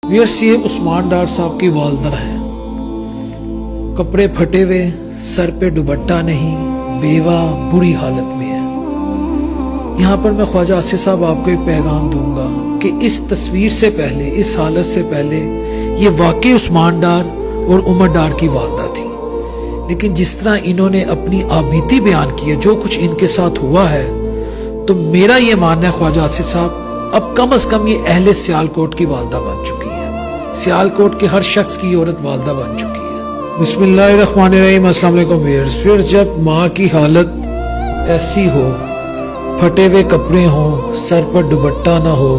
Wears یہ عثمان ڈار صاحب کی والدہ ہیں، کپڑے پھٹے ہوئے، سر پہ دوپٹہ نہیں، بیوہ، بری حالت میں ہے۔ یہاں پر میں خواجہ آصف صاحب آپ کو ایک پیغام دوں گا کہ اس تصویر سے پہلے، اس حالت سے پہلے یہ واقعی عثمان ڈار اور عمر ڈار کی والدہ تھی، لیکن جس طرح انہوں نے اپنی آبیتی بیان کی ہے، جو کچھ ان کے ساتھ ہوا ہے، تو میرا یہ ماننا ہے خواجہ آصف صاحب اب کم از کم یہ اہل سیالکوٹ کی والدہ بن چکی ہے، سیالکوٹ کے ہر شخص کی عورت والدہ بن چکی ہے۔ بسم اللہ الرحمن الرحیم۔ السلام علیکم ویئرز۔ پھر جب ماں کی حالت ایسی ہو، پھٹے ہوئے کپڑے ہوں، سر پر دوپٹہ نہ ہو،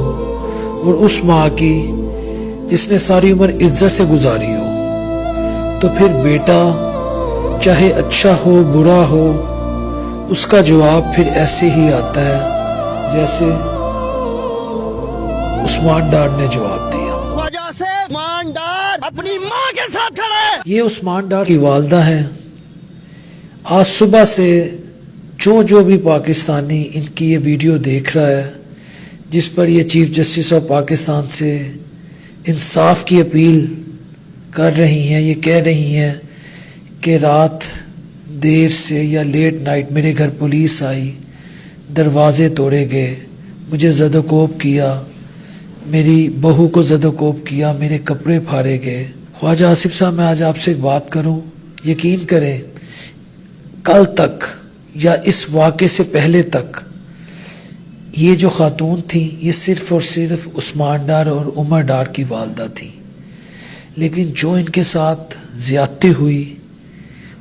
اور اس ماں کی جس نے ساری عمر عزت سے گزاری ہو، تو پھر بیٹا چاہے اچھا ہو برا ہو، اس کا جواب پھر ایسے ہی آتا ہے جیسے عثمان ڈار نے جواب دیا۔ وجہ سے عثمان ڈار اپنی ماں کے ساتھ کھڑے۔ یہ عثمان ڈار کی والدہ ہیں۔ آج صبح سے جو بھی پاکستانی ان کی یہ ویڈیو دیکھ رہا ہے، جس پر یہ چیف جسٹس آف پاکستان سے انصاف کی اپیل کر رہی ہیں، یہ کہہ رہی ہیں کہ رات دیر سے یا لیٹ نائٹ میرے گھر پولیس آئی، دروازے توڑے گئے، مجھے زد و کوب کیا، میری بہو کو زد و کوب کیا، میرے کپڑے پھاڑے گئے۔ خواجہ آصف صاحب، میں آج آپ سے ایک بات کروں، یقین کریں کل تک یا اس واقعے سے پہلے تک یہ جو خاتون تھیں، یہ صرف اور صرف عثمان ڈار اور عمر ڈار کی والدہ تھیں، لیکن جو ان کے ساتھ زیادتی ہوئی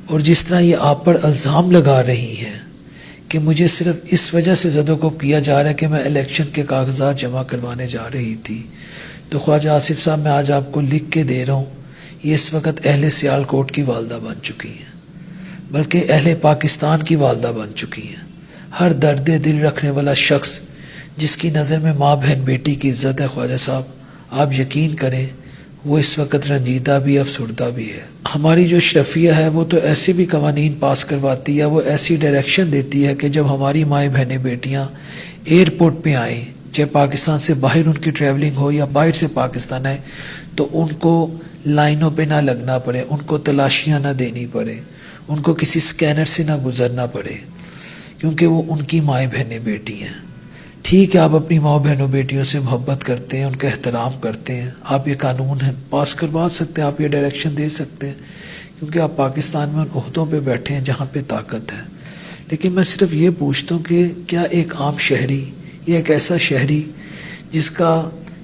اور جس طرح یہ آپ پر الزام لگا رہی ہیں کہ مجھے صرف اس وجہ سے زد و کوب کیا جا رہا ہے کہ میں الیکشن کے کاغذات جمع کروانے جا رہی تھی، تو خواجہ آصف صاحب میں آج آپ کو لکھ کے دے رہا ہوں، یہ اس وقت اہل سیالکوٹ کی والدہ بن چکی ہیں، بلکہ اہل پاکستان کی والدہ بن چکی ہیں۔ ہر درد دل رکھنے والا شخص جس کی نظر میں ماں بہن بیٹی کی عزت ہے، خواجہ صاحب آپ یقین کریں وہ اس وقت رنجیدہ بھی افسردہ بھی ہے۔ ہماری جو اشرفیہ ہے وہ تو ایسے بھی قوانین پاس کرواتی ہے، وہ ایسی ڈائریکشن دیتی ہے کہ جب ہماری مائیں بہنیں بیٹیاں ایئرپورٹ پہ آئیں، چاہے پاکستان سے باہر ان کی ٹریولنگ ہو یا باہر سے پاکستان آئے، تو ان کو لائنوں پہ نہ لگنا پڑے، ان کو تلاشیاں نہ دینی پڑے، ان کو کسی سکینر سے نہ گزرنا پڑے، کیونکہ وہ ان کی مائیں بہنیں بیٹی ہیں۔ ٹھیک ہے، آپ اپنی ماں بہنوں بیٹیوں سے محبت کرتے ہیں، ان کا احترام کرتے ہیں، آپ یہ قانون ہے پاس کروا سکتے ہیں، آپ یہ ڈائریکشن دے سکتے ہیں، کیونکہ آپ پاکستان میں ان عہدوں پہ بیٹھے ہیں جہاں پہ طاقت ہے۔ لیکن میں صرف یہ پوچھتا ہوں کہ کیا ایک عام شہری یا ایک ایسا شہری جس کا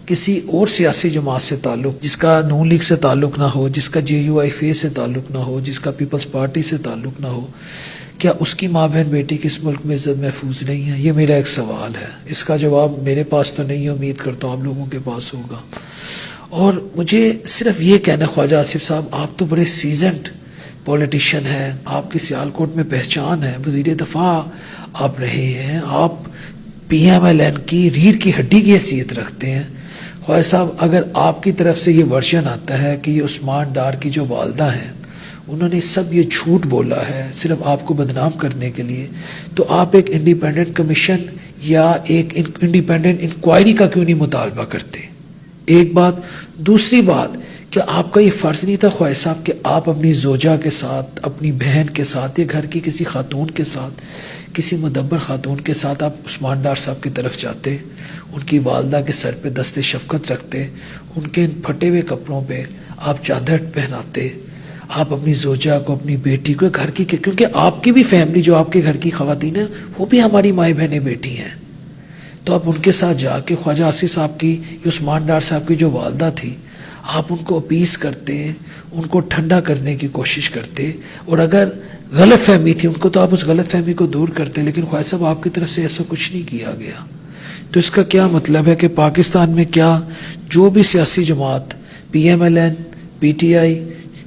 کسی اور سیاسی جماعت سے تعلق، جس کا نون لیگ سے تعلق نہ ہو، جس کا JUIF سے تعلق نہ ہو، جس کا پیپلز پارٹی سے تعلق نہ ہو، کیا اس کی ماں بہن بیٹی کی اس ملک میں عزت محفوظ نہیں ہے؟ یہ میرا ایک سوال ہے، اس کا جواب میرے پاس تو نہیں ہے، امید کرتا ہوں آپ لوگوں کے پاس ہوگا۔ اور مجھے صرف یہ کہنا ہے خواجہ آصف صاحب، آپ تو بڑے سیزنڈ پولیٹیشین ہیں، آپ کی سیالکوٹ میں پہچان ہے، وزیر دفاع آپ رہے ہیں، آپ PMLN کی ریڑھ کی ہڈی کی حیثیت رکھتے ہیں۔ خواجہ صاحب اگر آپ کی طرف سے یہ ورژن آتا ہے کہ یہ عثمان ڈار کی جو والدہ ہیں انہوں نے سب یہ جھوٹ بولا ہے صرف آپ کو بدنام کرنے کے لیے، تو آپ ایک انڈیپینڈنٹ کمیشن یا ایک انڈیپینڈنٹ انکوائری کا کیوں نہیں مطالبہ کرتے؟ ایک بات۔ دوسری بات، کیا آپ کا یہ فرض نہیں تھا خواجہ صاحب کہ آپ اپنی زوجہ کے ساتھ، اپنی بہن کے ساتھ، یا گھر کی کسی خاتون کے ساتھ، کسی مدبر خاتون کے ساتھ آپ عثمان ڈار صاحب کی طرف جاتے، ان کی والدہ کے سر پہ دست شفقت رکھتے، ان کے ان پھٹے ہوئے کپڑوں پہ آپ چادر پہناتے، آپ اپنی زوجہ کو، اپنی بیٹی کو، گھر کی، کیونکہ آپ کی بھی فیملی جو آپ کے گھر کی خواتین ہیں وہ بھی ہماری مائیں بہنیں بیٹی ہیں، تو آپ ان کے ساتھ جا کے خواجہ آصف صاحب کی، عثمان ڈار صاحب کی جو والدہ تھی، آپ ان کو اپیز کرتے، ان کو ٹھنڈا کرنے کی کوشش کرتے، اور اگر غلط فہمی تھی ان کو تو آپ اس غلط فہمی کو دور کرتے، لیکن خواجہ صاحب آپ کی طرف سے ایسا کچھ نہیں کیا گیا۔ تو اس کا کیا مطلب ہے کہ پاکستان میں کیا جو بھی سیاسی جماعت، PMLN، PTI،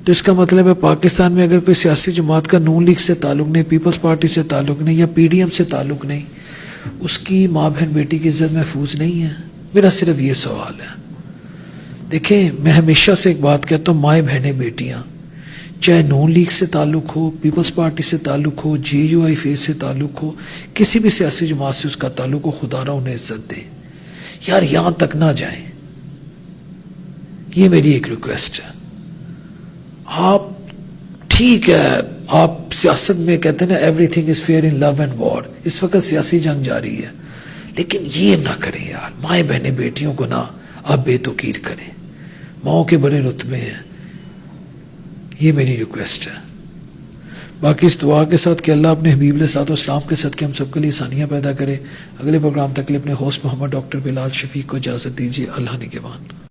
تو اس کا مطلب ہے پاکستان میں اگر کوئی سیاسی جماعت کا نون لیگ سے تعلق نہیں، پیپلز پارٹی سے تعلق نہیں، یا PDM سے تعلق نہیں، اس کی ماں بہن بیٹی کی عزت محفوظ نہیں ہے؟ میرا صرف یہ سوال ہے۔ دیکھیں، میں ہمیشہ سے ایک بات کہتا ہوں، مائیں بہنیں بیٹیاں چاہے نون لیگ سے تعلق ہو، پیپلز پارٹی سے تعلق ہو، JUIF سے تعلق ہو، کسی بھی سیاسی جماعت سے اس کا تعلق ہو، خدا را انہیں عزت دے۔ یار یہاں تک نہ جائیں، یہ میری ایک ریکویسٹ ہے. آپ ٹھیک ہے آپ سیاست میں کہتے ہیں نا everything is fair in love and war, اس وقت سیاسی جنگ جاری ہے، لیکن یہ نہ کریں یار، مائیں بہنیں بیٹیوں کو نہ آپ بے توقیر کریں، ماؤں کے بڑے رتبے ہیں. یہ میری ریکویسٹ ہے. باقی اس دعا کے ساتھ کہ اللہ اپنے حبیب علیہ الصلوۃ والسلام کے صدقے ہم سب کے لیے آسانیاں پیدا کرے. اگلے پروگرام تک کے لیے اپنے ہوسٹ محمد ڈاکٹر بلال شفیق کو اجازت دیجیے. اللہ نگہبان.